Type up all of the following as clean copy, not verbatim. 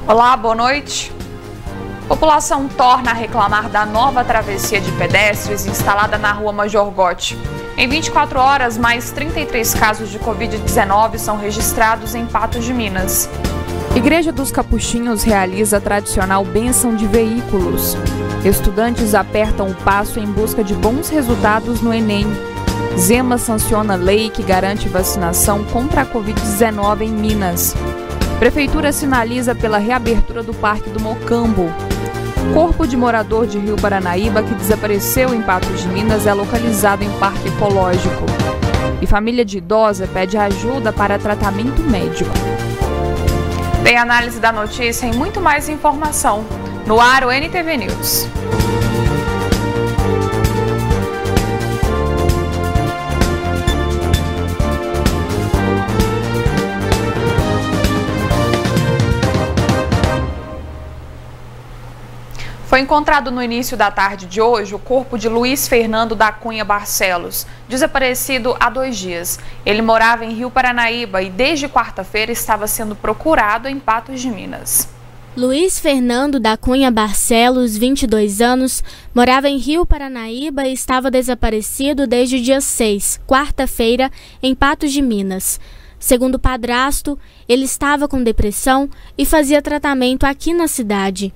Olá, boa noite. População torna a reclamar da nova travessia de pedestres instalada na rua Major Gotti. Em 24 horas, mais 33 casos de Covid-19 são registrados em Patos de Minas. Igreja dos Capuchinhos realiza a tradicional bênção de veículos. Estudantes apertam o passo em busca de bons resultados no Enem. Zema sanciona lei que garante vacinação contra a Covid-19 em Minas. Prefeitura sinaliza pela reabertura do Parque do Mocambo. Corpo de morador de Rio Paranaíba que desapareceu em Patos de Minas é localizado em Parque Ecológico. E família de idosa pede ajuda para tratamento médico. Tem análise da notícia e muito mais informação. No ar, o NTV News. Foi encontrado no início da tarde de hoje o corpo de Luiz Fernando da Cunha Barcelos, desaparecido há 2 dias. Ele morava em Rio Paranaíba e desde quarta-feira estava sendo procurado em Patos de Minas. Luiz Fernando da Cunha Barcelos, 22 anos, morava em Rio Paranaíba e estava desaparecido desde o dia 6, quarta-feira, em Patos de Minas. Segundo o padrasto, ele estava com depressão e fazia tratamento aqui na cidade.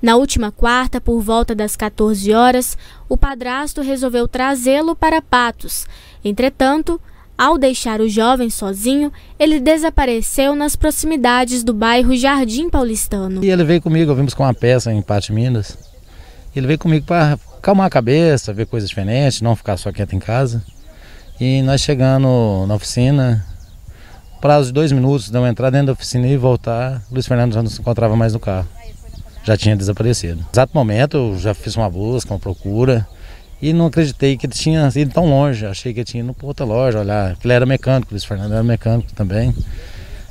Na última quarta, por volta das 14 horas, o padrasto resolveu trazê-lo para Patos. Entretanto, ao deixar o jovem sozinho, ele desapareceu nas proximidades do bairro Jardim Paulistano. E ele veio comigo, vimos com uma peça em Patos de Minas. Ele veio comigo para acalmar a cabeça, ver coisas diferentes, não ficar só quieto em casa. E nós chegando na oficina, prazo de 2 minutos, deu uma entrada dentro da oficina e voltar, Luiz Fernando já não se encontrava mais no carro. Já tinha desaparecido. No exato momento eu já fiz uma busca, uma procura e não acreditei que ele tinha ido tão longe. Achei que ele tinha ido para outra loja olhar, ele era mecânico, Luiz Fernando era mecânico também.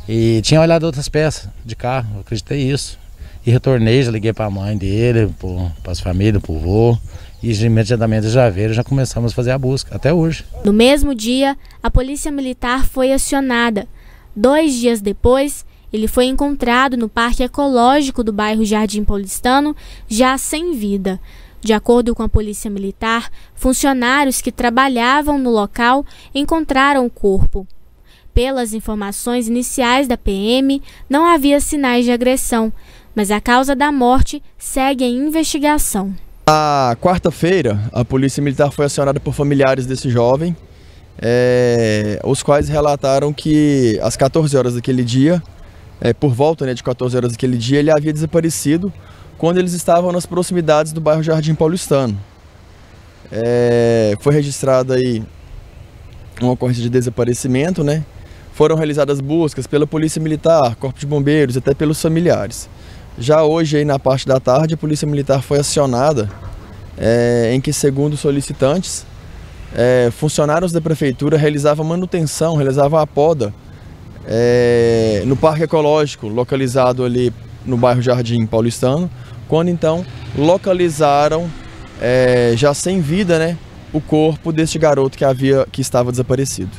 E tinha olhado outras peças de carro, eu acreditei isso. E retornei, já liguei para a mãe dele, para as famílias, para o vô. E imediatamente já veio, já começamos a fazer a busca, até hoje. No mesmo dia, a Polícia Militar foi acionada. 2 dias depois, ele foi encontrado no Parque Ecológico do bairro Jardim Paulistano, já sem vida. De acordo com a Polícia Militar, funcionários que trabalhavam no local encontraram o corpo. Pelas informações iniciais da PM, não havia sinais de agressão, mas a causa da morte segue em investigação. Na quarta-feira, a Polícia Militar foi acionada por familiares desse jovem, os quais relataram que às 14 horas daquele dia, por volta de 14 horas daquele dia, ele havia desaparecido quando eles estavam nas proximidades do bairro Jardim Paulistano. Foi registrada aí uma ocorrência de desaparecimento, Foram realizadas buscas pela Polícia Militar, Corpo de Bombeiros, até pelos familiares. Já hoje, aí na parte da tarde, a Polícia Militar foi acionada, em que, segundo solicitantes, funcionários da Prefeitura realizavam manutenção, realizavam a poda no Parque Ecológico, localizado ali no bairro Jardim Paulistano, quando então localizaram, já sem vida, o corpo deste garoto que estava desaparecido.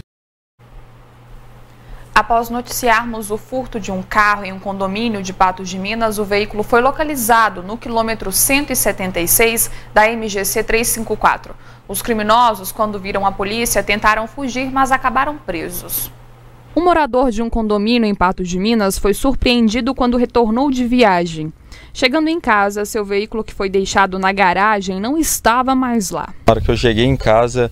Após noticiarmos o furto de um carro em um condomínio de Patos de Minas, o veículo foi localizado no quilômetro 176 da MGC 354. Os criminosos, quando viram a polícia, tentaram fugir, mas acabaram presos. Um morador de um condomínio em Patos de Minas foi surpreendido quando retornou de viagem. Chegando em casa, seu veículo que foi deixado na garagem não estava mais lá. Na hora que eu cheguei em casa,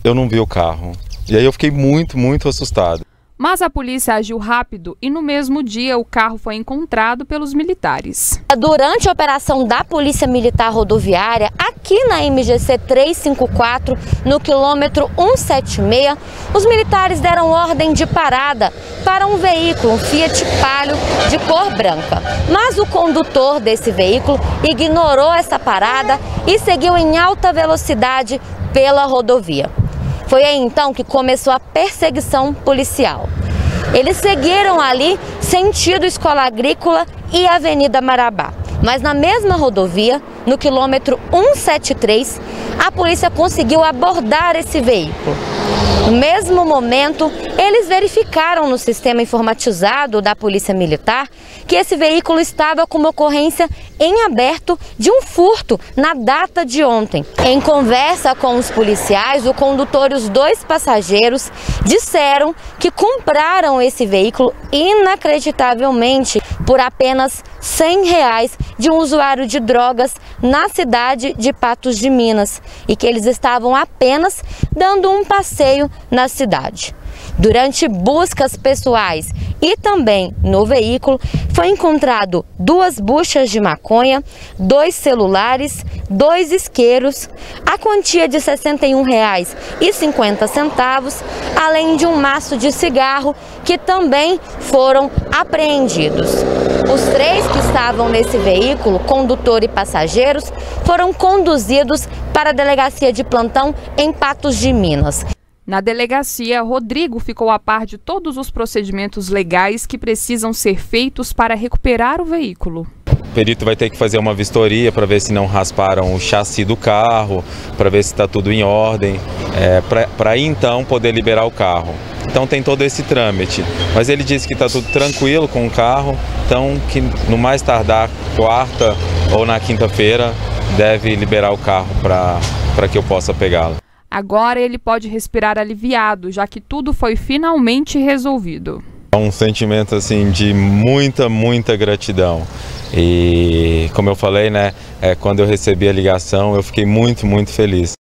eu não vi o carro. E aí eu fiquei muito assustado. Mas a polícia agiu rápido e no mesmo dia o carro foi encontrado pelos militares. Durante a operação da Polícia Militar Rodoviária, aqui na MGC 354, no quilômetro 176, os militares deram ordem de parada para um veículo, um Fiat Palio de cor branca. Mas o condutor desse veículo ignorou essa parada e seguiu em alta velocidade pela rodovia. Foi aí então que começou a perseguição policial. Eles seguiram ali sentido Escola Agrícola e Avenida Marabá. Mas na mesma rodovia, no quilômetro 173, a polícia conseguiu abordar esse veículo. No mesmo momento, eles verificaram no sistema informatizado da Polícia Militar que esse veículo estava com uma ocorrência em aberto de um furto na data de ontem. Em conversa com os policiais, o condutor e os 2 passageiros disseram que compraram esse veículo inacreditavelmente por apenas R$100 de um usuário de drogas na cidade de Patos de Minas e que eles estavam apenas dando um passeio na cidade. Durante buscas pessoais e também no veículo, foi encontrado 2 buchas de maconha, 2 celulares, 2 isqueiros, a quantia de R$ 61,50, além de um maço de cigarro que também foram apreendidos. Os 3 que estavam nesse veículo, condutor e passageiros, foram conduzidos para a delegacia de plantão em Patos de Minas. Na delegacia, Rodrigo ficou a par de todos os procedimentos legais que precisam ser feitos para recuperar o veículo. O perito vai ter que fazer uma vistoria para ver se não rasparam o chassi do carro, para ver se está tudo em ordem, para aí então poder liberar o carro. Então tem todo esse trâmite, mas ele disse que está tudo tranquilo com o carro, então que no mais tardar quarta ou na quinta-feira deve liberar o carro para que eu possa pegá-lo. Agora ele pode respirar aliviado, já que tudo foi finalmente resolvido. É um sentimento assim de muita gratidão. E como eu falei, né, quando eu recebi a ligação, eu fiquei muito feliz.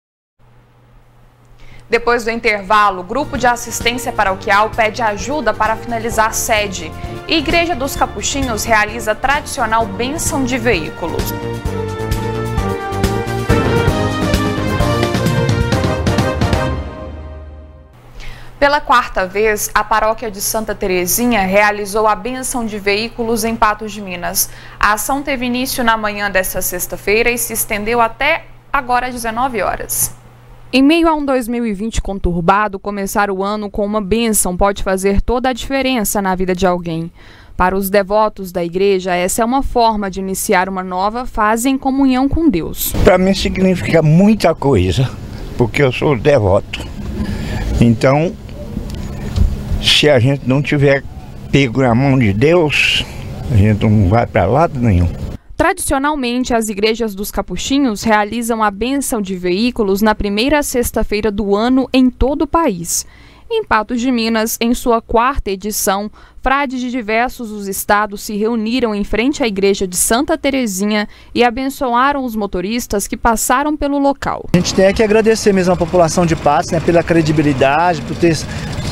Depois do intervalo, o Grupo de Assistência Paroquial pede ajuda para finalizar a sede. E a Igreja dos Capuchinhos realiza a tradicional bênção de veículos. Pela 4ª vez, a paróquia de Santa Terezinha realizou a bênção de veículos em Patos de Minas. A ação teve início na manhã desta sexta-feira e se estendeu até agora às 19 horas. Em meio a um 2020 conturbado, começar o ano com uma bênção pode fazer toda a diferença na vida de alguém. Para os devotos da igreja, essa é uma forma de iniciar uma nova fase em comunhão com Deus. Para mim significa muita coisa, porque eu sou devoto. Então, se a gente não tiver pego na mão de Deus, a gente não vai para lado nenhum. Tradicionalmente, as igrejas dos Capuchinhos realizam a bênção de veículos na primeira sexta-feira do ano em todo o país. Em Patos de Minas, em sua 4ª edição, frades de diversos os estados se reuniram em frente à igreja de Santa Terezinha e abençoaram os motoristas que passaram pelo local. A gente tem que agradecer mesmo a população de Patos, né, pela credibilidade, por ter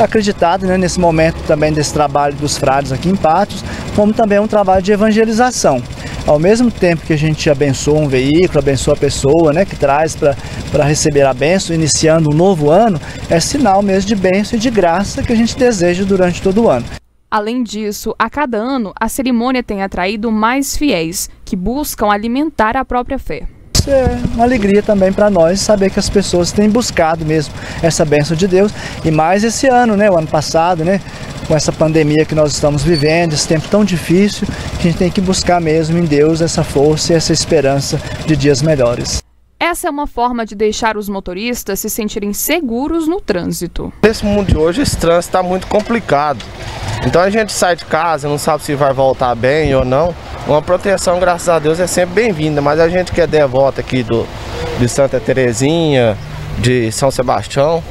acreditado, né, nesse momento também desse trabalho dos frades aqui em Patos, como também um trabalho de evangelização. Ao mesmo tempo que a gente abençoa um veículo, abençoa a pessoa, né, que traz para receber a bênção, iniciando um novo ano, é sinal mesmo de bênção e de graça que a gente deseja durante todo o ano. Além disso, a cada ano, a cerimônia tem atraído mais fiéis, que buscam alimentar a própria fé. Isso é uma alegria também para nós saber que as pessoas têm buscado mesmo essa bênção de Deus. E mais esse ano, né, o ano passado, né, com essa pandemia que nós estamos vivendo, esse tempo tão difícil, que a gente tem que buscar mesmo em Deus essa força e essa esperança de dias melhores. Essa é uma forma de deixar os motoristas se sentirem seguros no trânsito. Nesse mundo de hoje, esse trânsito está muito complicado. Então a gente sai de casa, não sabe se vai voltar bem ou não. Uma proteção, graças a Deus, é sempre bem-vinda. Mas a gente que é devoto aqui de Santa Terezinha, de São Sebastião,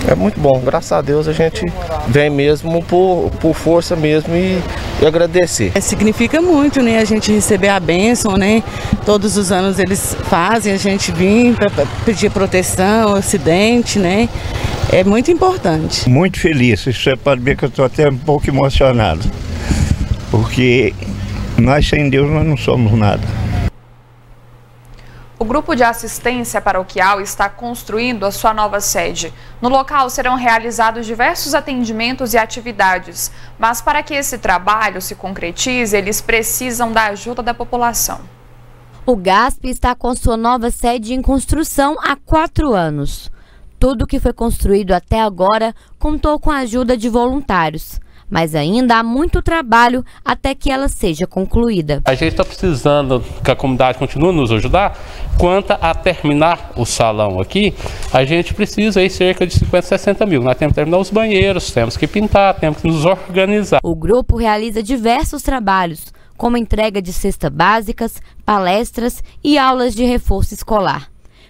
é muito bom. Graças a Deus a gente vem mesmo por força mesmo e agradecer. Significa muito, né? A gente receber a bênção, né? Todos os anos eles fazem a gente vir para pedir proteção, acidente, né? É muito importante. Muito feliz, você pode ver que eu estou até um pouco emocionado, porque nós sem Deus nós não somos nada. O Grupo de Assistência Paroquial está construindo a sua nova sede. No local serão realizados diversos atendimentos e atividades, mas para que esse trabalho se concretize, eles precisam da ajuda da população. O GASP está com sua nova sede em construção há 4 anos. Tudo que foi construído até agora contou com a ajuda de voluntários. mas ainda há muito trabalho até que ela seja concluída. A gente está precisando que a comunidade continue nos ajudar. Quanto a terminar o salão aqui, a gente precisa aí cerca de 50, 60 mil. Nós temos que terminar os banheiros, temos que pintar, temos que nos organizar. O grupo realiza diversos trabalhos, como entrega de cestas básicas, palestras e aulas de reforço escolar.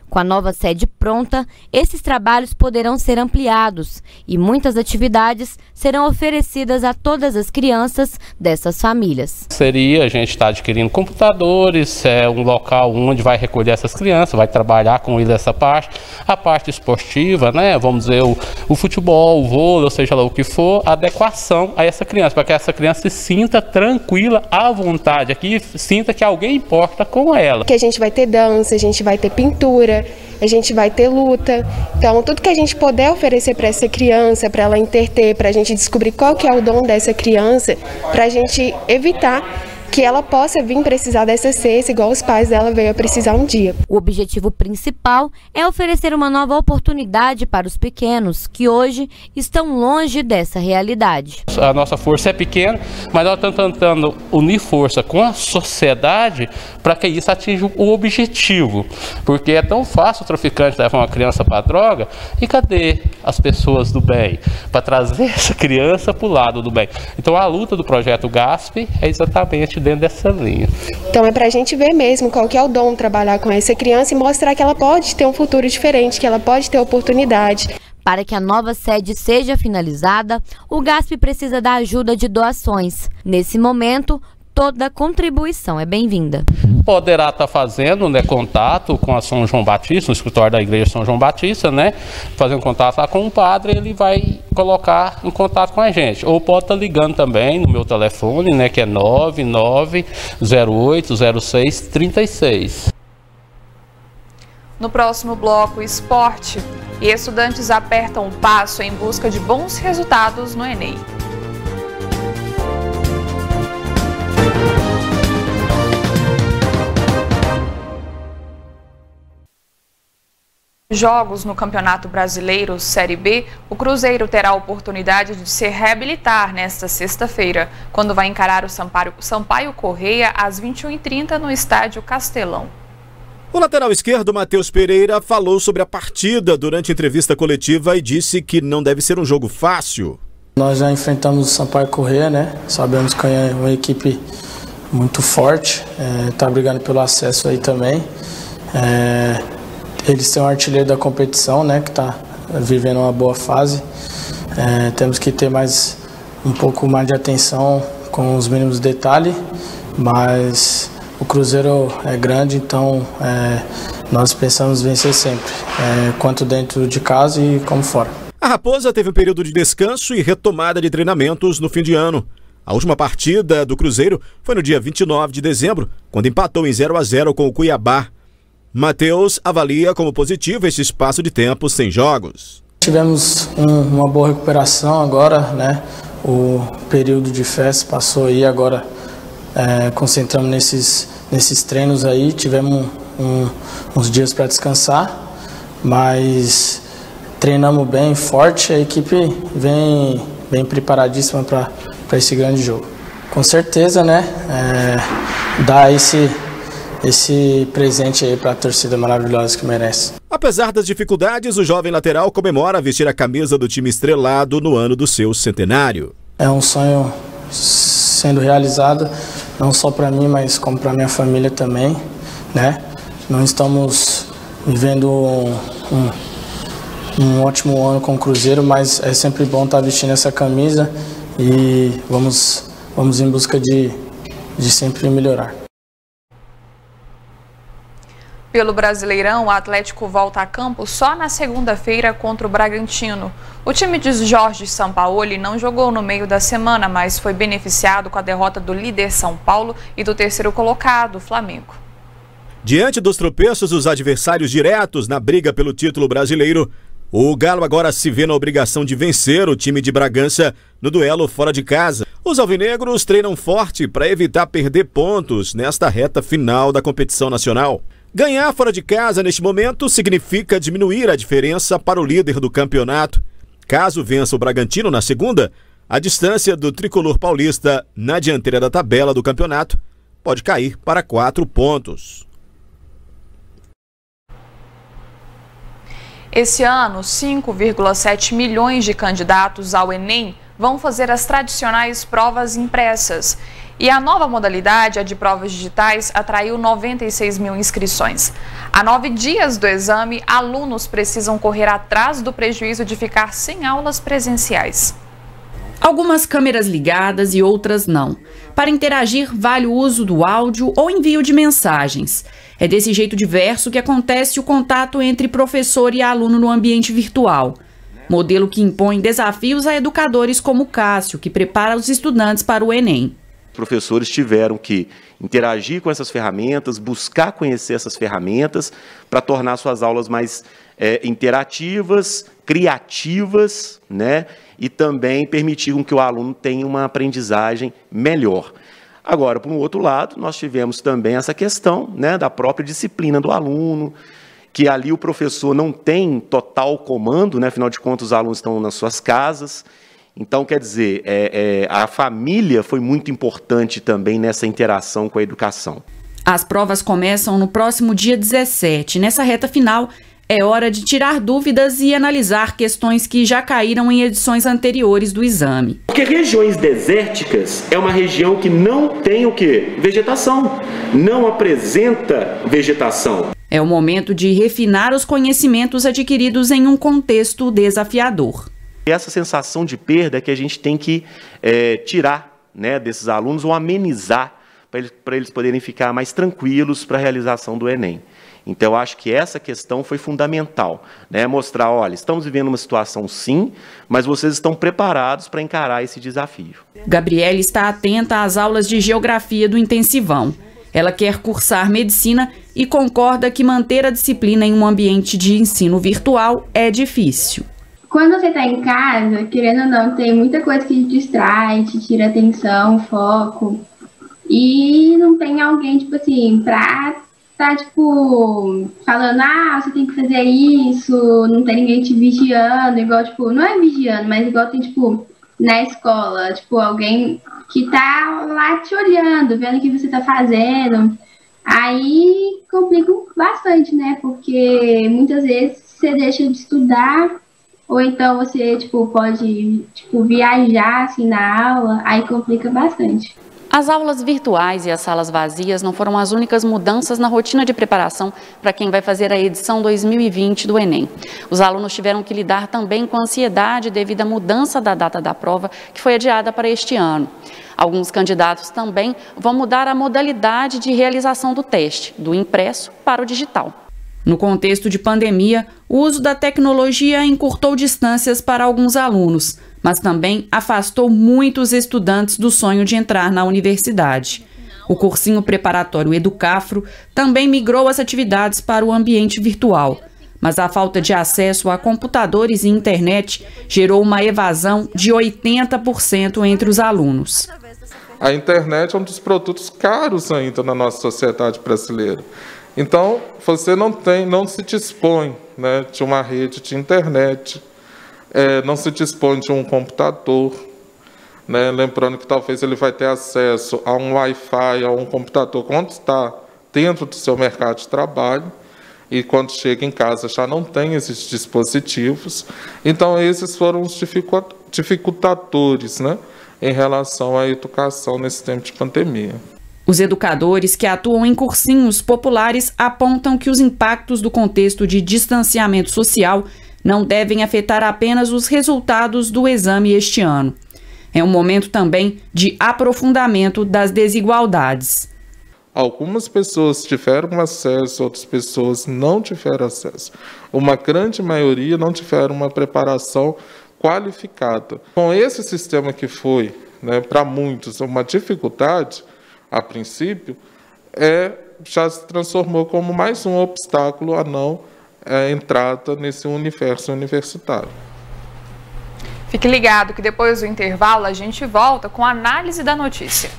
Com a nova sede pronta, esses trabalhos poderão ser ampliados e muitas atividades serão oferecidas a todas as crianças dessas famílias. Seria a gente estar adquirindo computadores, um local onde vai recolher essas crianças, vai trabalhar com eles essa parte, a parte esportiva, né? Vamos dizer, o futebol, o vôlei, ou seja lá o que for, adequação a essa criança, para que essa criança se sinta tranquila, à vontade, aqui sinta que alguém importa com ela. Que a gente vai ter dança, a gente vai ter pintura, a gente vai ter luta. Então, tudo que a gente puder oferecer para essa criança, para ela interter, para a gente descobrir qual que é o dom dessa criança, para a gente evitar que ela possa vir precisar dessa cesta igual os pais dela veio a precisar um dia. O objetivo principal é oferecer uma nova oportunidade para os pequenos, que hoje estão longe dessa realidade. A nossa força é pequena, mas nós estamos tentando unir força com a sociedade para que isso atinja o objetivo. Porque é tão fácil o traficante levar uma criança para a droga, e cadê as pessoas do bem? Para trazer essa criança para o lado do bem. Então a luta do projeto GASP é exatamente dentro dessa linha. Então é para a gente ver mesmo qual que é o dom, trabalhar com essa criança e mostrar que ela pode ter um futuro diferente, que ela pode ter oportunidade. Para que a nova sede seja finalizada, o GASP precisa da ajuda de doações. Nesse momento, toda contribuição é bem-vinda. Poderá estar fazendo, né, contato com a São João Batista, no escritório da Igreja São João Batista, né, fazendo contato lá com o padre, ele vai colocar em contato com a gente. Ou pode estar ligando também no meu telefone, né, que é 99080636. No próximo bloco, esporte. E estudantes apertam o passo em busca de bons resultados no Enem. Jogos no Campeonato Brasileiro Série B, o Cruzeiro terá a oportunidade de se reabilitar nesta sexta-feira, quando vai encarar o Sampaio Corrêa às 21h30 no Estádio Castelão. O lateral esquerdo, Matheus Pereira, falou sobre a partida durante a entrevista coletiva e disse que não deve ser um jogo fácil. Nós já enfrentamos o Sampaio Corrêa, né? Sabemos que é uma equipe muito forte, está brigando pelo acesso aí também. Eles têm um artilheiro da competição, né, que está vivendo uma boa fase. Temos que ter um pouco mais de atenção com os mínimos detalhes, mas o Cruzeiro é grande, então nós pensamos vencer sempre, quanto dentro de casa e como fora. A Raposa teve um período de descanso e retomada de treinamentos no fim de ano. A última partida do Cruzeiro foi no dia 29 de dezembro, quando empatou em 0-0 com o Cuiabá. Matheus avalia como positivo esse espaço de tempo sem jogos. Tivemos uma boa recuperação agora, né? O período de festa passou aí, agora concentramos nesses treinos aí. Tivemos uns dias para descansar, mas treinamos bem forte. A equipe vem preparadíssima para esse grande jogo. Com certeza, né? Dá esse presente aí para a torcida maravilhosa que merece. Apesar das dificuldades, o jovem lateral comemora vestir a camisa do time estrelado no ano do seu centenário. É um sonho sendo realizado, não só para mim, mas como para minha família também, né? Nós estamos vivendo um ótimo ano com o Cruzeiro, mas é sempre bom estar vestindo essa camisa e vamos em busca de sempre melhorar. Pelo Brasileirão, o Atlético volta a campo só na segunda-feira contra o Bragantino. O time de Jorge Sampaoli não jogou no meio da semana, mas foi beneficiado com a derrota do líder São Paulo e do terceiro colocado, Flamengo. Diante dos tropeços dos adversários diretos na briga pelo título brasileiro, o Galo agora se vê na obrigação de vencer o time de Bragança no duelo fora de casa. Os alvinegros treinam forte para evitar perder pontos nesta reta final da competição nacional. Ganhar fora de casa neste momento significa diminuir a diferença para o líder do campeonato. Caso vença o Bragantino na segunda, a distância do tricolor paulista na dianteira da tabela do campeonato pode cair para 4 pontos. Esse ano, 5,7 milhões de candidatos ao Enem vão fazer as tradicionais provas impressas. E a nova modalidade, a de provas digitais, atraiu 96 mil inscrições. A 9 dias do exame, alunos precisam correr atrás do prejuízo de ficar sem aulas presenciais. Algumas câmeras ligadas e outras não. Para interagir, vale o uso do áudio ou envio de mensagens. É desse jeito diverso que acontece o contato entre professor e aluno no ambiente virtual. Modelo que impõe desafios a educadores como Cássio, que prepara os estudantes para o Enem. Professores tiveram que interagir com essas ferramentas, buscar conhecer essas ferramentas para tornar suas aulas mais interativas, criativas, né? E também permitir que o aluno tenha uma aprendizagem melhor. Agora, por um outro lado, nós tivemos também essa questão, né, da própria disciplina do aluno, que ali o professor não tem total comando, né? Afinal de contas, os alunos estão nas suas casas. Então, quer dizer, a família foi muito importante também nessa interação com a educação. As provas começam no próximo dia 17. Nessa reta final, é hora de tirar dúvidas e analisar questões que já caíram em edições anteriores do exame. Porque regiões desérticas é uma região que não tem o quê? Vegetação. Não apresenta vegetação. É o momento de refinar os conhecimentos adquiridos em um contexto desafiador. Essa sensação de perda é que a gente tem que tirar, né, desses alunos ou amenizar para eles poderem ficar mais tranquilos para a realização do Enem. Então, eu acho que essa questão foi fundamental, né? Mostrar, olha, estamos vivendo uma situação sim, mas vocês estão preparados para encarar esse desafio. Gabriele está atenta às aulas de geografia do intensivão. Ela quer cursar medicina e concorda que manter a disciplina em um ambiente de ensino virtual é difícil. Quando você está em casa, querendo ou não, tem muita coisa que te distrai, te tira atenção, foco. E não tem alguém, tipo assim, pra tá, tipo, falando, você tem que fazer isso, não tem ninguém te vigiando, igual, tipo, não é vigiando, mas igual tem, tipo, na escola, tipo, alguém que tá lá te olhando, vendo o que você tá fazendo. Aí complica bastante, né? Porque muitas vezes você deixa de estudar, ou então você, tipo, pode, tipo, viajar, assim, na aula, aí complica bastante. As aulas virtuais e as salas vazias não foram as únicas mudanças na rotina de preparação para quem vai fazer a edição 2020 do Enem. Os alunos tiveram que lidar também com a ansiedade devido à mudança da data da prova, que foi adiada para este ano. Alguns candidatos também vão mudar a modalidade de realização do teste, do impresso para o digital. No contexto de pandemia, o uso da tecnologia encurtou distâncias para alguns alunos, mas também afastou muitos estudantes do sonho de entrar na universidade. O cursinho preparatório Educafro também migrou as atividades para o ambiente virtual, mas a falta de acesso a computadores e internet gerou uma evasão de 80% entre os alunos. A internet é um dos produtos caros ainda na nossa sociedade brasileira. Então, você não se dispõe, né, de uma rede de internet, não se dispõe de um computador, né, lembrando que talvez ele vai ter acesso a um Wi-Fi, a um computador quando está dentro do seu mercado de trabalho, e quando chega em casa já não tem esses dispositivos. Então, esses foram os dificultadores, né, em relação à educação nesse tempo de pandemia. Os educadores que atuam em cursinhos populares apontam que os impactos do contexto de distanciamento social não devem afetar apenas os resultados do exame este ano. É um momento também de aprofundamento das desigualdades. Algumas pessoas tiveram acesso, outras pessoas não tiveram acesso. Uma grande maioria não tiveram uma preparação qualificada. Com esse sistema que foi, né, para muitos, uma dificuldade, a princípio, já se transformou como mais um obstáculo à não entrada nesse universo universitário. Fique ligado que depois do intervalo a gente volta com a análise da notícia.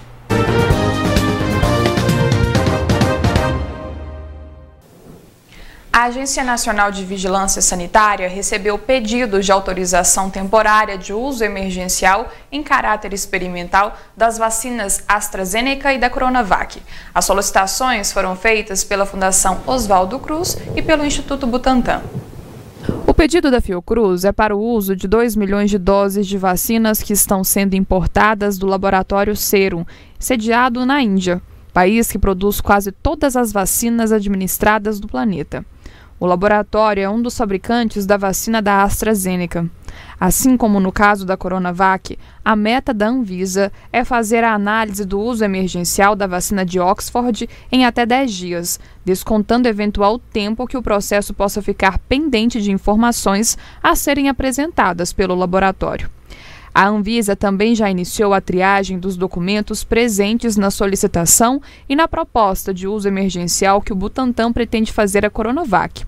A Agência Nacional de Vigilância Sanitária recebeu pedidos de autorização temporária de uso emergencial em caráter experimental das vacinas AstraZeneca e da Coronavac. As solicitações foram feitas pela Fundação Oswaldo Cruz e pelo Instituto Butantan. O pedido da Fiocruz é para o uso de 2 milhões de doses de vacinas que estão sendo importadas do laboratório Serum, sediado na Índia, país que produz quase todas as vacinas administradas do planeta. O laboratório é um dos fabricantes da vacina da AstraZeneca. Assim como no caso da Coronavac, a meta da Anvisa é fazer a análise do uso emergencial da vacina de Oxford em até 10 dias, descontando eventual tempo que o processo possa ficar pendente de informações a serem apresentadas pelo laboratório. A Anvisa também já iniciou a triagem dos documentos presentes na solicitação e na proposta de uso emergencial que o Butantan pretende fazer à Coronavac.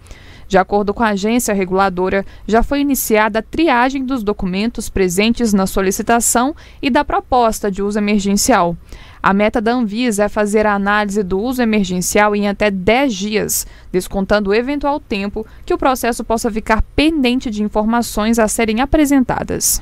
De acordo com a agência reguladora, já foi iniciada a triagem dos documentos presentes na solicitação e da proposta de uso emergencial. A meta da Anvisa é fazer a análise do uso emergencial em até 10 dias, descontando o eventual tempo que o processo possa ficar pendente de informações a serem apresentadas.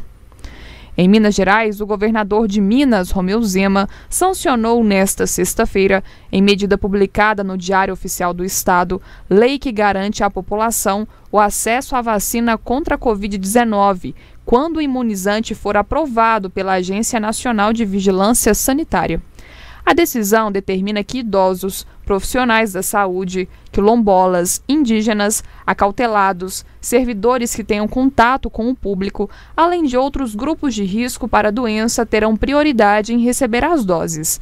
Em Minas Gerais, o governador de Minas, Romeu Zema, sancionou nesta sexta-feira, em medida publicada no Diário Oficial do Estado, lei que garante à população o acesso à vacina contra a Covid-19, quando o imunizante for aprovado pela Agência Nacional de Vigilância Sanitária. A decisão determina que idosos, profissionais da saúde, quilombolas, indígenas, acautelados, servidores que tenham contato com o público, além de outros grupos de risco para a doença, terão prioridade em receber as doses.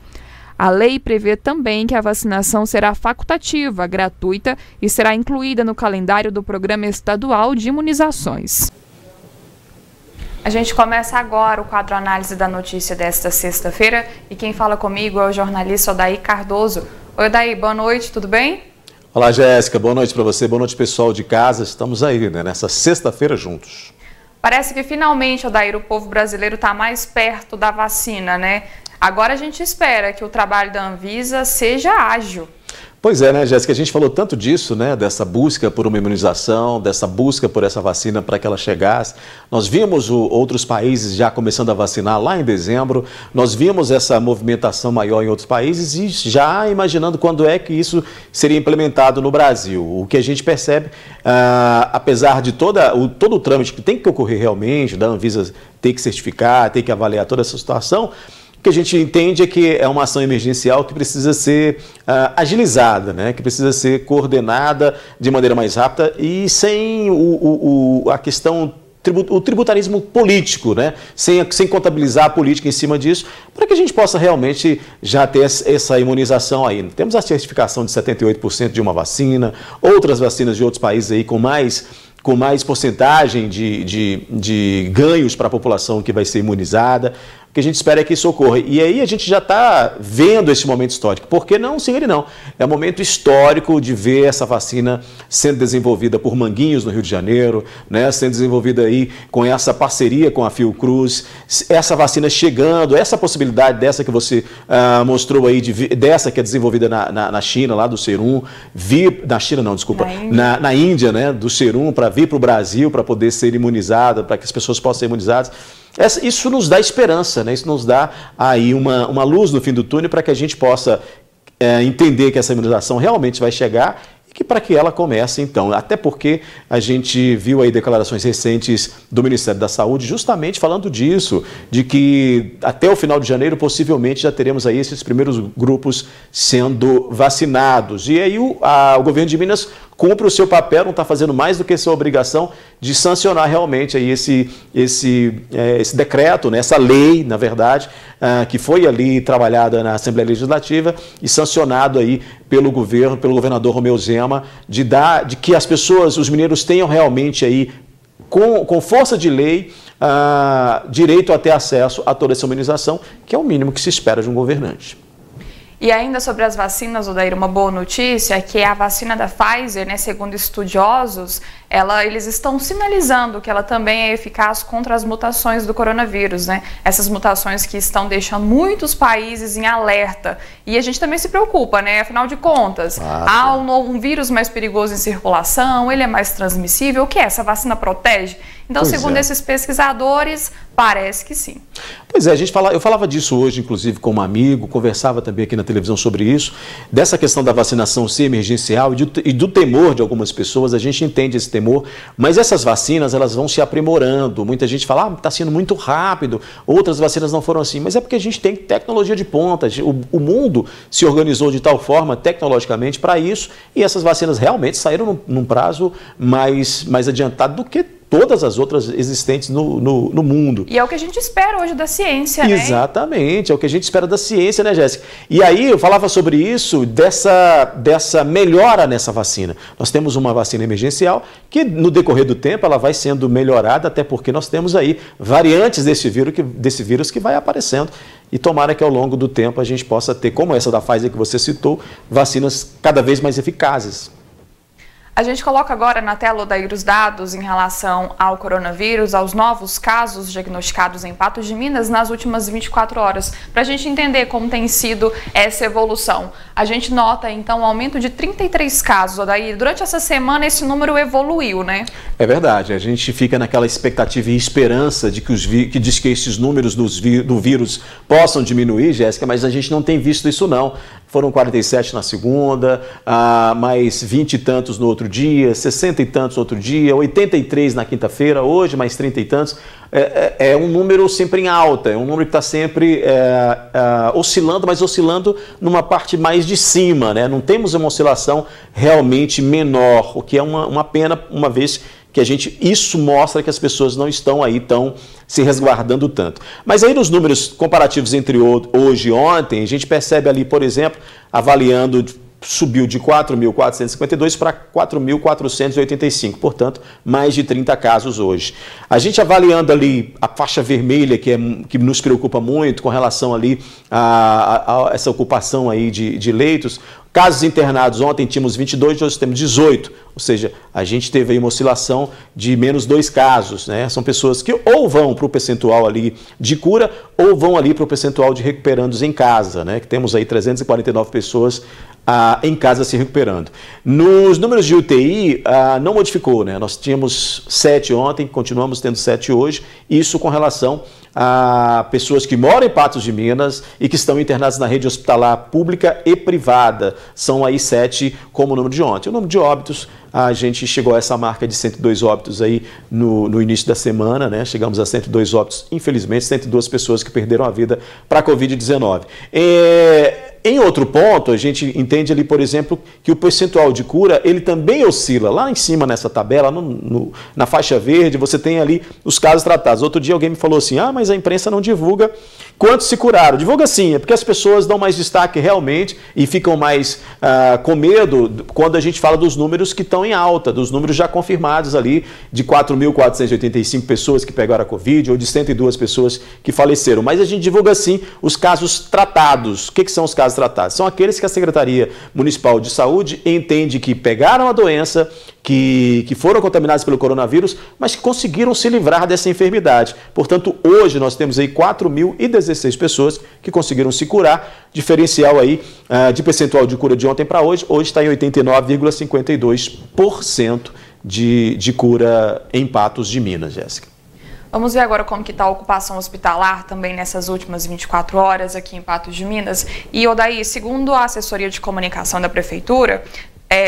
A lei prevê também que a vacinação será facultativa, gratuita e será incluída no calendário do Programa Estadual de Imunizações. A gente começa agora o quadro análise da notícia desta sexta-feira e quem fala comigo é o jornalista Odair Cardoso. Oi, Odair, boa noite, tudo bem? Olá, Jéssica, boa noite para você, boa noite pessoal de casa, estamos aí, né, nessa sexta-feira juntos. Parece que finalmente, Odair, o povo brasileiro está mais perto da vacina, né? Agora a gente espera que o trabalho da Anvisa seja ágil. Pois é, né, Jéssica, a gente falou tanto disso, né, dessa busca por uma imunização, dessa busca por essa vacina para que ela chegasse. Nós vimos outros países já começando a vacinar lá em dezembro, nós vimos essa movimentação maior em outros países e já imaginando quando é que isso seria implementado no Brasil. O que a gente percebe, apesar de todo o trâmite que tem que ocorrer realmente, da Anvisa ter que certificar, ter que avaliar toda essa situação, o que a gente entende é que é uma ação emergencial que precisa ser agilizada, né? Que precisa ser coordenada de maneira mais rápida e sem a questão, o tributarismo político, né? Sem contabilizar a política em cima disso, para que a gente possa realmente já ter essa imunização aí. Temos a certificação de 78% de uma vacina, outras vacinas de outros países aí com mais porcentagem de ganhos para a população que vai ser imunizada. O que a gente espera é que isso ocorra. E aí a gente já está vendo esse momento histórico. Por que não? Sim, ele não. É um momento histórico de ver essa vacina sendo desenvolvida por Manguinhos, no Rio de Janeiro, né? Sendo desenvolvida aí com essa parceria com a Fiocruz, essa vacina chegando, essa possibilidade dessa que você mostrou aí, dessa que é desenvolvida na China, lá do Serum, na China não, desculpa, na Índia, né? Do Serum, para vir para o Brasil, para poder ser imunizada, para que as pessoas possam ser imunizadas. Isso nos dá esperança, né? Isso nos dá aí uma luz no fim do túnel para que a gente possa entender que essa imunização realmente vai chegar e que para que ela comece então. Até porque a gente viu aí declarações recentes do Ministério da Saúde justamente falando disso, de que até o final de janeiro possivelmente já teremos aí esses primeiros grupos sendo vacinados. E aí o governo de Minas cumpre o seu papel, não está fazendo mais do que sua obrigação de sancionar realmente aí esse decreto, né, essa lei, na verdade, que foi ali trabalhada na Assembleia Legislativa e sancionado aí pelo governador Romeu Zema, de que as pessoas, os mineiros tenham realmente aí, com força de lei, direito a ter acesso a toda essa imunização, que é o mínimo que se espera de um governante. E ainda sobre as vacinas, Odair, uma boa notícia é que a vacina da Pfizer, né, segundo estudiosos, eles estão sinalizando que ela também é eficaz contra as mutações do coronavírus, né? Essas mutações que estão deixando muitos países em alerta. E a gente também se preocupa, né? Afinal de contas, há um vírus mais perigoso em circulação, ele é mais transmissível. O que é? Essa vacina protege? Então, segundo esses pesquisadores, parece que sim. Pois é, eu falava disso hoje, inclusive, com um amigo, conversava também aqui na televisão sobre isso, dessa questão da vacinação ser emergencial e do temor de algumas pessoas. A gente entende esse temor, mas essas vacinas, elas vão se aprimorando. Muita gente fala, está sendo muito rápido, outras vacinas não foram assim, mas é porque a gente tem tecnologia de ponta. O mundo se organizou de tal forma, tecnologicamente, para isso, e essas vacinas realmente saíram num prazo mais adiantado do que todas as outras existentes no mundo. E é o que a gente espera hoje da ciência, né? Exatamente, é o que a gente espera da ciência, né, Jéssica? E aí eu falava sobre isso, dessa melhora nessa vacina. Nós temos uma vacina emergencial que no decorrer do tempo ela vai sendo melhorada, até porque nós temos aí variantes desse vírus que vai aparecendo. E tomara que ao longo do tempo a gente possa ter, como essa da Pfizer que você citou, vacinas cada vez mais eficazes. A gente coloca agora na tela, Odair, os dados em relação ao coronavírus, aos novos casos diagnosticados em Patos de Minas nas últimas 24 horas, para a gente entender como tem sido essa evolução. A gente nota, então, um aumento de 33 casos, Odair. Durante essa semana, esse número evoluiu, né? É verdade. A gente fica naquela expectativa e esperança de que diz que esses números do vírus possam diminuir, Jéssica, mas a gente não tem visto isso, não. Foram 47 na segunda, mais 20 e tantos no outro dia, 60 e tantos no outro dia, 83 na quinta-feira, hoje mais 30 e tantos. É um número sempre em alta, é um número que está sempre oscilando, mas oscilando numa parte mais de cima, né? Não temos uma oscilação realmente menor, o que é uma pena, uma vez que isso mostra que as pessoas não estão aí tão se resguardando tanto. Mas aí nos números comparativos entre hoje e ontem, a gente percebe ali, por exemplo, avaliando, subiu de 4.452 para 4.485, portanto, mais de 30 casos hoje. A gente avaliando ali a faixa vermelha, que nos preocupa muito com relação ali a essa ocupação aí de leitos. Casos internados, ontem tínhamos 22, hoje temos 18, ou seja, a gente teve aí uma oscilação de menos 2 casos, né? São pessoas que ou vão para o percentual ali de cura ou vão ali para o percentual de recuperandos em casa, né? Que temos aí 349 pessoas em casa se recuperando. Nos números de UTI, não modificou, né? Nós tínhamos 7 ontem, continuamos tendo 7 hoje, isso com relação a pessoas que moram em Patos de Minas e que estão internadas na rede hospitalar pública e privada. São aí 7 como o número de ontem. O número de óbitos, a gente chegou a essa marca de 102 óbitos aí no início da semana, né? Chegamos a 102 óbitos, infelizmente, 102 pessoas que perderam a vida para a Covid-19. Em outro ponto, a gente entende ali, por exemplo, que o percentual de cura, ele também oscila. Lá em cima nessa tabela, na faixa verde, você tem ali os casos tratados. Outro dia alguém me falou assim, mas a imprensa não divulga quantos se curaram. Divulga sim, é porque as pessoas dão mais destaque realmente e ficam mais com medo quando a gente fala dos números que estão em alta, dos números já confirmados ali de 4.485 pessoas que pegaram a Covid ou de 102 pessoas que faleceram. Mas a gente divulga sim os casos tratados. O que são os casos tratados? São aqueles que a Secretaria Municipal de Saúde entende que pegaram a doença, que foram contaminados pelo coronavírus, mas que conseguiram se livrar dessa enfermidade. Portanto, hoje nós temos aí 4.016 pessoas que conseguiram se curar, diferencial aí de percentual de cura de ontem para hoje está em 89,52% de cura em Patos de Minas, Jéssica. Vamos ver agora como que está a ocupação hospitalar também nessas últimas 24 horas aqui em Patos de Minas. E, Odair, segundo a assessoria de comunicação da Prefeitura,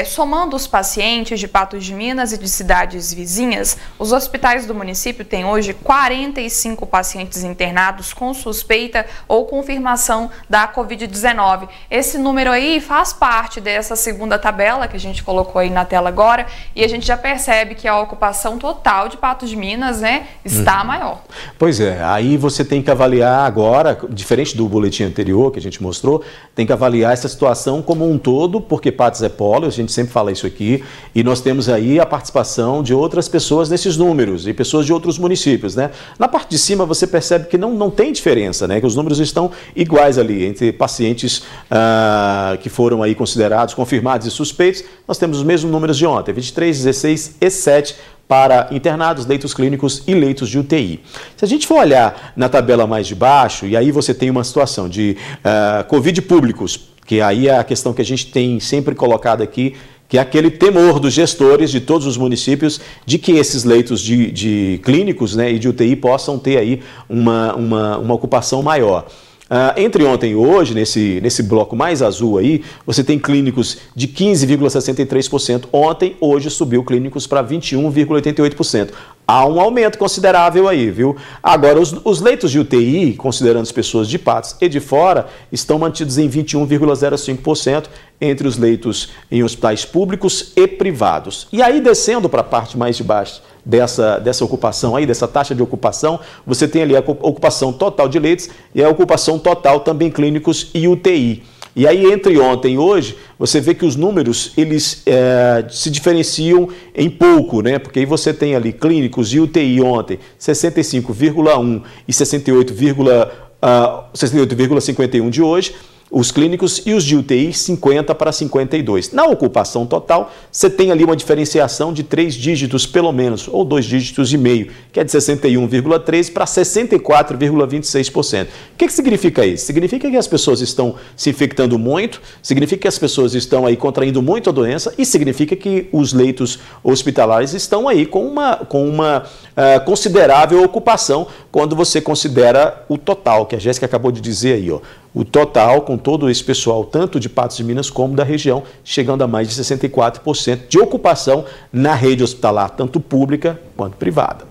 somando os pacientes de Patos de Minas e de cidades vizinhas, os hospitais do município têm hoje 45 pacientes internados com suspeita ou confirmação da Covid-19. Esse número aí faz parte dessa segunda tabela que a gente colocou aí na tela agora e a gente já percebe que a ocupação total de Patos de Minas, né, está maior. Pois é, aí você tem que avaliar agora, diferente do boletim anterior que a gente mostrou, tem que avaliar essa situação como um todo, porque Patos é polo, a gente sempre fala isso aqui, e nós temos aí a participação de outras pessoas nesses números, e pessoas de outros municípios, né? Na parte de cima você percebe que não tem diferença, né? Que os números estão iguais ali, entre pacientes que foram aí considerados confirmados e suspeitos, nós temos os mesmos números de ontem, 23, 16 e 7, para internados, leitos clínicos e leitos de UTI. Se a gente for olhar na tabela mais de baixo, e aí você tem uma situação de Covid públicos, que aí é a questão que a gente tem sempre colocado aqui, que é aquele temor dos gestores de todos os municípios de que esses leitos de clínicos, né, e de UTI possam ter aí uma ocupação maior. Entre ontem e hoje, nesse bloco mais azul aí, você tem clínicos de 15,63%. Ontem, hoje subiu clínicos para 21,88%. Há um aumento considerável aí, viu? Agora, os leitos de UTI, considerando as pessoas de Patos e de fora, estão mantidos em 21,05% entre os leitos em hospitais públicos e privados. E aí, descendo para a parte mais de baixo dessa ocupação aí, dessa taxa de ocupação, você tem ali a ocupação total de leitos e a ocupação total também clínicos e UTI. E aí, entre ontem e hoje, você vê que os números, eles se diferenciam em pouco, né? Porque aí você tem ali clínicos e UTI ontem, 65,1 e 68,51 de hoje, os clínicos, e os de UTI 50 para 52. Na ocupação total, você tem ali uma diferenciação de 3 dígitos pelo menos, ou 2 dígitos e meio, que é de 61,3 para 64,26%. O que significa isso? Significa que as pessoas estão se infectando muito, significa que as pessoas estão aí contraindo muito a doença e significa que os leitos hospitalares estão aí com uma considerável ocupação quando você considera o total, que a Jéssica acabou de dizer aí, ó. O total, com todo esse pessoal, tanto de Patos de Minas como da região, chegando a mais de 64% de ocupação na rede hospitalar, tanto pública quanto privada.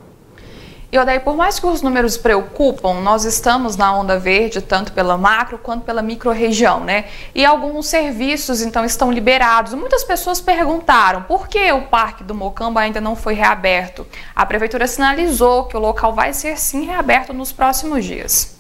E Odair, por mais que os números preocupam, nós estamos na onda verde, tanto pela macro quanto pela micro-região, né? E alguns serviços, então, estão liberados. Muitas pessoas perguntaram por que o Parque do Mocambo ainda não foi reaberto. A Prefeitura sinalizou que o local vai ser, sim, reaberto nos próximos dias.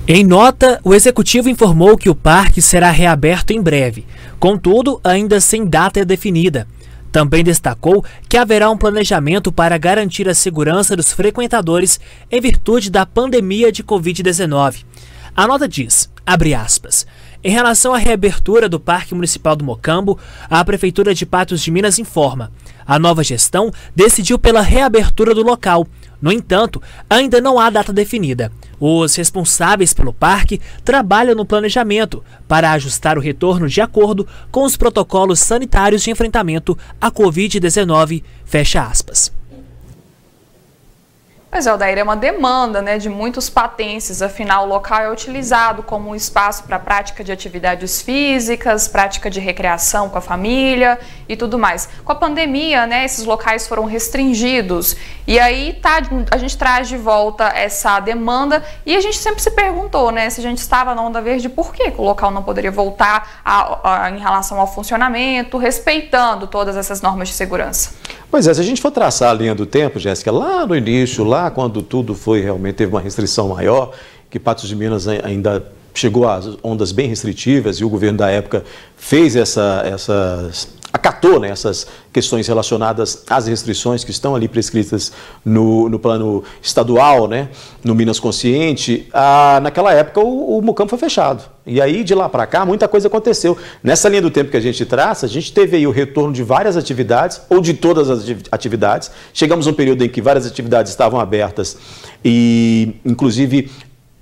Em nota, o Executivo informou que o parque será reaberto em breve, contudo, ainda sem data definida. Também destacou que haverá um planejamento para garantir a segurança dos frequentadores em virtude da pandemia de Covid-19. A nota diz, abre aspas, em relação à reabertura do Parque Municipal do Mocambo, a Prefeitura de Patos de Minas informa, a nova gestão decidiu pela reabertura do local. No entanto, ainda não há data definida. Os responsáveis pelo parque trabalham no planejamento para ajustar o retorno de acordo com os protocolos sanitários de enfrentamento à Covid-19, fecha aspas. Pois é, Odair, é uma demanda, né, de muitos patenses, afinal o local é utilizado como um espaço para prática de atividades físicas, prática de recreação com a família e tudo mais. Com a pandemia, né, esses locais foram restringidos e aí a gente traz de volta essa demanda e a gente sempre se perguntou, né, se a gente estava na onda verde, por que o local não poderia voltar em relação ao funcionamento, respeitando todas essas normas de segurança? Pois é, se a gente for traçar a linha do tempo, Jéssica, lá no início, lá quando tudo realmente teve uma restrição maior, que Patos de Minas ainda chegou a ondas bem restritivas e o governo da época fez acatou, né, essas questões relacionadas às restrições que estão ali prescritas no plano estadual, né, no Minas Consciente, naquela época o Mocambo foi fechado. E aí, de lá para cá, muita coisa aconteceu. Nessa linha do tempo que a gente traça, a gente teve aí o retorno de várias atividades, ou de todas as atividades. Chegamos a um período em que várias atividades estavam abertas e, inclusive,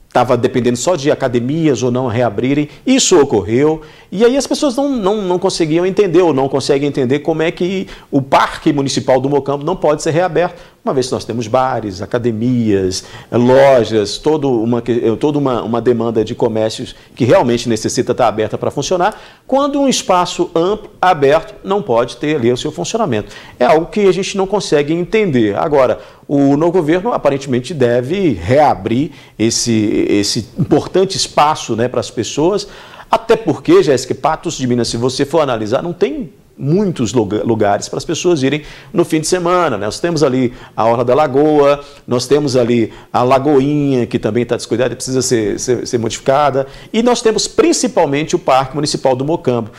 estava dependendo só de academias ou não reabrirem, isso ocorreu, e aí as pessoas não conseguiam entender ou não conseguem entender como é que o Parque Municipal do Mocambo não pode ser reaberto, uma vez que nós temos bares, academias, lojas, toda uma demanda de comércios que realmente necessita estar aberta para funcionar, quando um espaço amplo, aberto, não pode ter ali o seu funcionamento. É algo que a gente não consegue entender. Agora, o novo governo aparentemente deve reabrir esse importante espaço, né, para as pessoas, até porque, Jéssica, Patos de Minas, se você for analisar, não tem muitos lugares para as pessoas irem no fim de semana, né? Nós temos ali a Orla da Lagoa, nós temos ali a Lagoinha, que também está descuidada e precisa ser modificada, e nós temos principalmente o Parque Municipal do Mocambo.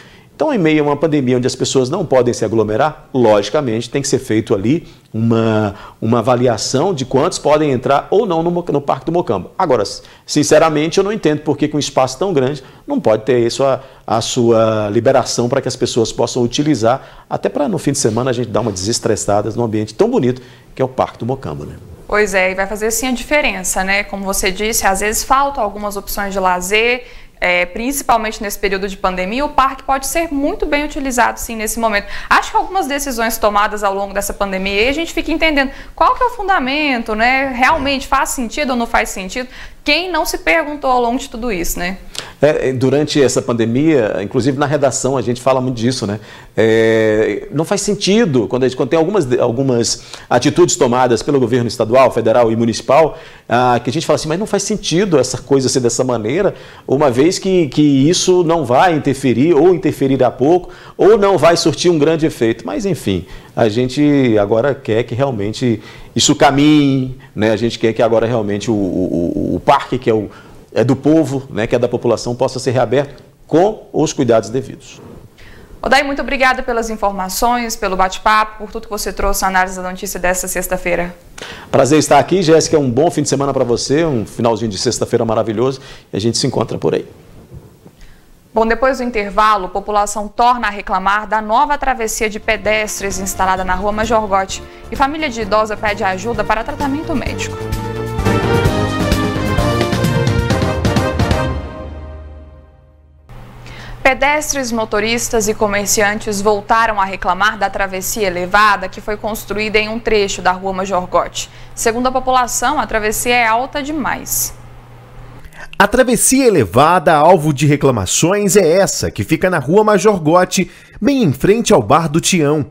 Então, em meio a uma pandemia onde as pessoas não podem se aglomerar, logicamente tem que ser feito ali uma avaliação de quantos podem entrar ou não no Parque do Mocambo. Agora, sinceramente, eu não entendo por que com um espaço tão grande não pode ter isso a sua liberação para que as pessoas possam utilizar, até para no fim de semana a gente dar uma desestressada num ambiente tão bonito que é o Parque do Mocambo, né? Pois é, e vai fazer sim a diferença, né? Como você disse, às vezes faltam algumas opções de lazer, principalmente nesse período de pandemia. O parque pode ser muito bem utilizado sim nesse momento. Acho que algumas decisões tomadas ao longo dessa pandemia, aí a gente fica entendendo qual que é o fundamento, né? Realmente faz sentido ou não faz sentido? Quem não se perguntou ao longo de tudo isso, né? Durante essa pandemia, inclusive na redação a gente fala muito disso, né? Não faz sentido, quando tem algumas atitudes tomadas pelo governo estadual, federal e municipal, que a gente fala assim, mas não faz sentido essa coisa ser dessa maneira, uma vez que isso não vai interferir, ou interferirá pouco, ou não vai surtir um grande efeito. Mas enfim, a gente agora quer que realmente isso caminhe, né? A gente quer que agora realmente o parque, que é do povo, né, que é da população, possa ser reaberto com os cuidados devidos. Odair, muito obrigada pelas informações, pelo bate-papo, por tudo que você trouxe na análise da notícia desta sexta-feira. Prazer estar aqui, Jéssica. Um bom fim de semana para você, um finalzinho de sexta-feira maravilhoso, e a gente se encontra por aí. Bom, depois do intervalo, a população torna a reclamar da nova travessia de pedestres instalada na rua Major Gotti e família de idosa pede ajuda para tratamento médico. Pedestres, motoristas e comerciantes voltaram a reclamar da travessia elevada que foi construída em um trecho da rua Major Gotti. Segundo a população, a travessia é alta demais. A travessia elevada, alvo de reclamações, é essa, que fica na rua Major Gotti, bem em frente ao bar do Tião.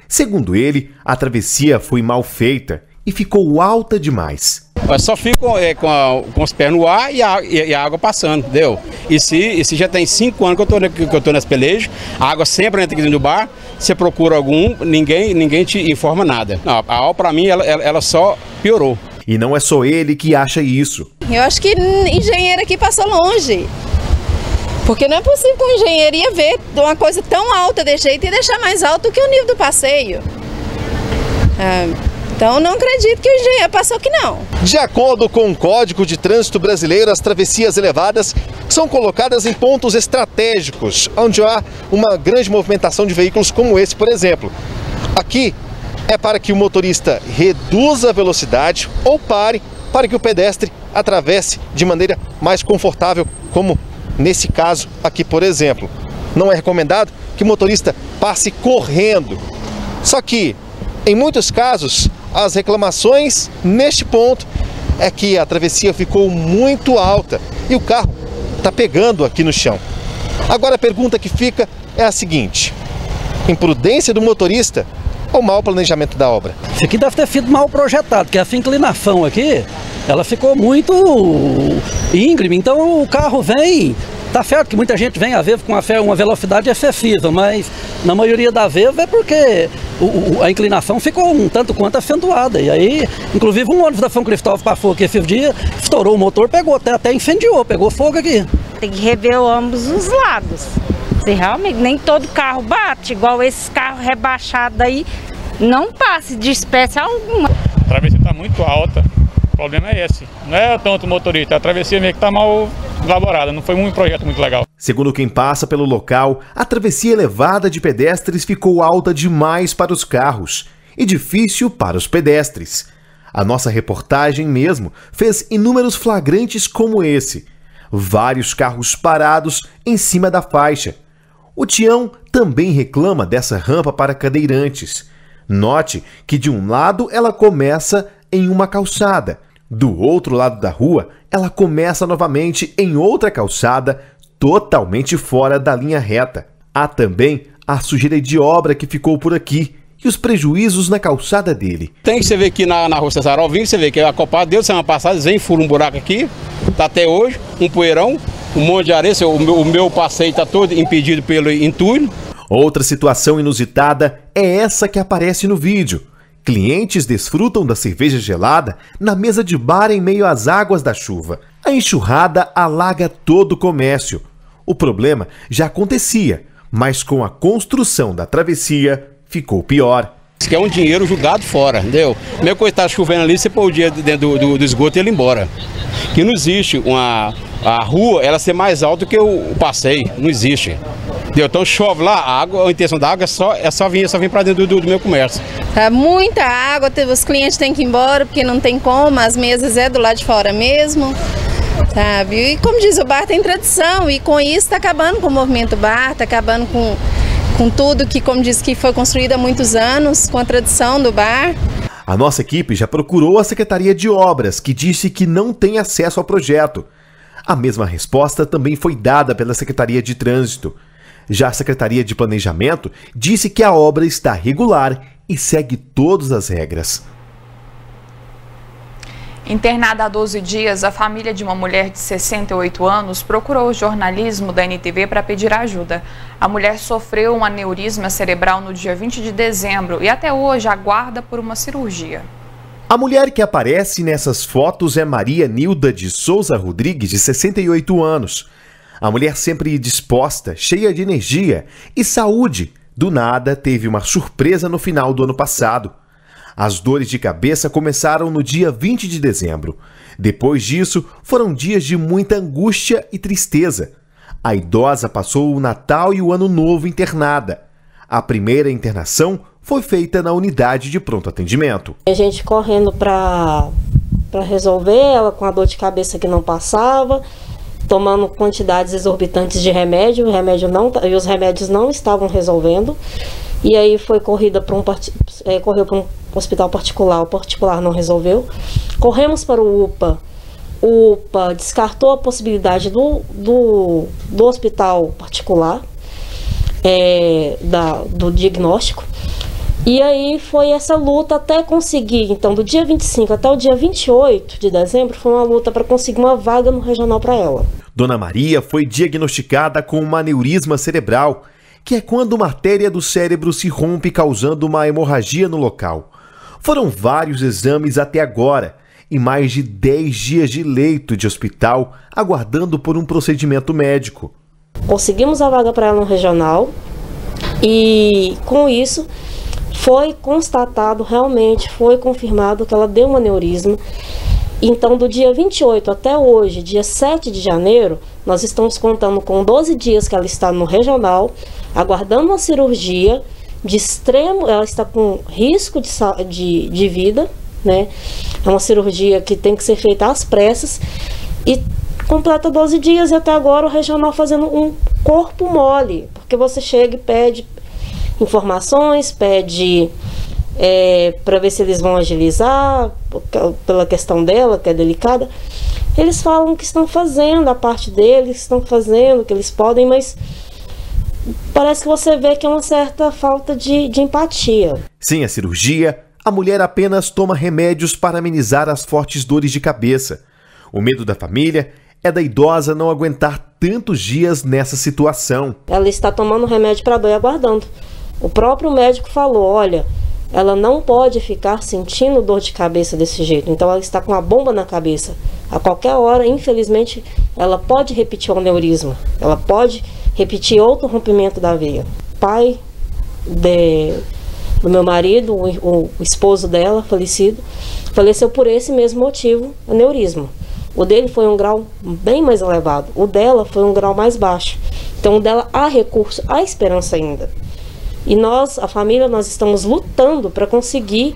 Segundo ele, a travessia foi mal feita e ficou alta demais. Eu só fico com os pés no ar e a água passando, entendeu? E se já tem 5 anos que eu tô nesse pelejo, a água sempre entra aqui dentro do bar, você procura algum, ninguém te informa nada. Não, a aula, para mim, ela só piorou. E não é só ele que acha isso. Eu acho que engenheiro aqui passou longe. Porque não é possível que um engenheiro ia ver uma coisa tão alta desse jeito e deixar mais alto que o nível do passeio. Então não acredito que o engenheiro passou aqui não. De acordo com o Código de Trânsito Brasileiro, as travessias elevadas são colocadas em pontos estratégicos, onde há uma grande movimentação de veículos como esse, por exemplo. Aqui é para que o motorista reduza a velocidade ou pare para que o pedestre atravesse de maneira mais confortável, como nesse caso aqui, por exemplo. Não é recomendado que o motorista passe correndo. Só que, em muitos casos, as reclamações neste ponto é que a travessia ficou muito alta e o carro está pegando aqui no chão. Agora a pergunta que fica é a seguinte: imprudência do motorista ou mau planejamento da obra? Isso aqui deve ter sido mal projetado, porque essa inclinação aqui, ela ficou muito íngreme, então o carro vem, tá certo que muita gente vem às vezes com uma velocidade excessiva, mas na maioria das vezes é porque a inclinação ficou um tanto quanto acentuada, e aí, inclusive um ônibus da São Cristóvão passou aqui esses dias, estourou o motor, pegou, até incendiou, pegou fogo aqui. Tem que rever ambos os lados. Se realmente nem todo carro bate, igual esses carros rebaixados aí, não passe de espécie alguma. A travessia está muito alta, o problema é esse. Não é tanto o motorista, a travessia meio que está mal elaborada, não foi um projeto muito legal. Segundo quem passa pelo local, a travessia elevada de pedestres ficou alta demais para os carros e difícil para os pedestres. A nossa reportagem mesmo fez inúmeros flagrantes como esse. Vários carros parados em cima da faixa. O Tião também reclama dessa rampa para cadeirantes. Note que de um lado ela começa em uma calçada, do outro lado da rua ela começa novamente em outra calçada, totalmente fora da linha reta. Há também a sujeira de obra que ficou por aqui e os prejuízos na calçada dele. Tem que você ver aqui na rua Cesarovinho, você vê que a Copa deu semana passada, vem fura um buraco aqui, tá até hoje, um poeirão, um monte de areia, o meu passeio está todo impedido pelo entulho. Outra situação inusitada é essa que aparece no vídeo. Clientes desfrutam da cerveja gelada na mesa de bar em meio às águas da chuva. A enxurrada alaga todo o comércio. O problema já acontecia Mas com a construção da travessia, ficou pior. Que é um dinheiro jogado fora, entendeu? Mesmo que está chovendo ali, você pôr o dinheiro dentro do esgoto e ele ir embora. Que não existe a rua ela ser mais alta que o passeio, não existe. Entendeu? Então chove lá, a intenção da água é só vir para dentro do meu comércio. Tá muita água, os clientes têm que ir embora porque não tem como, as mesas é do lado de fora mesmo. Sabe? E como diz, o bar tem tradição e com isso está acabando com o movimento bar, está acabando com tudo que, como diz, que foi construído há muitos anos, com a tradição do bar. A nossa equipe já procurou a Secretaria de Obras, que disse que não tem acesso ao projeto. A mesma resposta também foi dada pela Secretaria de Trânsito. Já a Secretaria de Planejamento disse que a obra está regular e segue todas as regras. Internada há 12 dias, a família de uma mulher de 68 anos procurou o jornalismo da NTV para pedir ajuda. A mulher sofreu um aneurisma cerebral no dia 20 de dezembro e até hoje aguarda por uma cirurgia. A mulher que aparece nessas fotos é Maria Nilda de Souza Rodrigues, de 68 anos. A mulher sempre disposta, cheia de energia e saúde, do nada teve uma surpresa no final do ano passado. As dores de cabeça começaram no dia 20 de dezembro. Depois disso, foram dias de muita angústia e tristeza. A idosa passou o Natal e o Ano Novo internada. A primeira internação foi feita na unidade de pronto atendimento. A gente correndo para resolver, ela com a dor de cabeça que não passava, tomando quantidades exorbitantes de remédio, e os remédios não estavam resolvendo. E aí foi corrida correu para um hospital particular, o particular não resolveu. Corremos para o UPA, o UPA descartou a possibilidade do hospital particular, do diagnóstico. E aí foi essa luta até conseguir, então do dia 25 até o dia 28 de dezembro, foi uma luta para conseguir uma vaga no regional para ela. Dona Maria foi diagnosticada com um aneurisma cerebral, que é quando uma artéria do cérebro se rompe causando uma hemorragia no local. Foram vários exames até agora e mais de 10 dias de leito de hospital aguardando por um procedimento médico. Conseguimos a vaga para ela no regional e com isso foi constatado, realmente foi confirmado que ela deu um aneurisma. Então do dia 28 até hoje, dia 7 de janeiro, nós estamos contando com 12 dias que ela está no regional, aguardando uma cirurgia de extremo, ela está com risco de vida, né? É uma cirurgia que tem que ser feita às pressas e completa 12 dias e até agora o regional fazendo um corpo mole, porque você chega e pede informações, pede para ver se eles vão agilizar, pela questão dela, que é delicada. Eles falam que estão fazendo a parte deles, estão fazendo o que eles podem, mas parece que você vê que é uma certa falta de empatia. Sem a cirurgia, a mulher apenas toma remédios para amenizar as fortes dores de cabeça. O medo da família é da idosa não aguentar tantos dias nessa situação. Ela está tomando remédio para dor e aguardando. O próprio médico falou, olha, ela não pode ficar sentindo dor de cabeça desse jeito. Então ela está com uma bomba na cabeça. A qualquer hora, infelizmente, ela pode repetir um aneurisma. Ela pode repetir outro rompimento da veia. O pai do meu marido, o esposo dela, falecido, faleceu por esse mesmo motivo, aneurisma. O dele foi um grau bem mais elevado. O dela foi um grau mais baixo. Então o dela há recurso, há esperança ainda. E nós, a família, nós estamos lutando para conseguir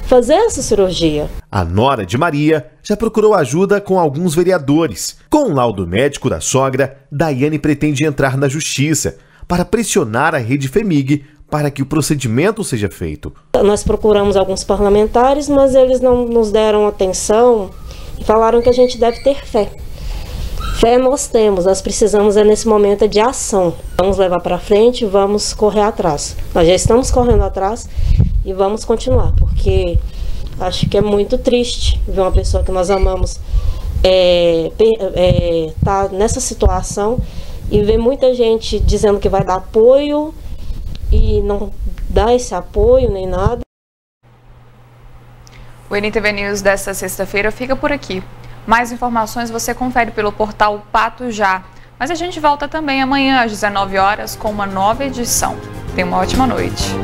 fazer essa cirurgia. A nora de Maria já procurou ajuda com alguns vereadores. Com o laudo médico da sogra, Daiane pretende entrar na justiça para pressionar a rede FEMIG para que o procedimento seja feito. Nós procuramos alguns parlamentares, mas eles não nos deram atenção e falaram que a gente deve ter fé. Fé nós temos, nós precisamos nesse momento de ação. Vamos levar para frente, vamos correr atrás. Nós já estamos correndo atrás e vamos continuar, porque acho que é muito triste ver uma pessoa que nós amamos tá nessa situação e ver muita gente dizendo que vai dar apoio e não dá esse apoio nem nada. O NTV News desta sexta-feira fica por aqui. Mais informações você confere pelo portal Pato Já. Mas a gente volta também amanhã às 19 horas com uma nova edição. Tenha uma ótima noite.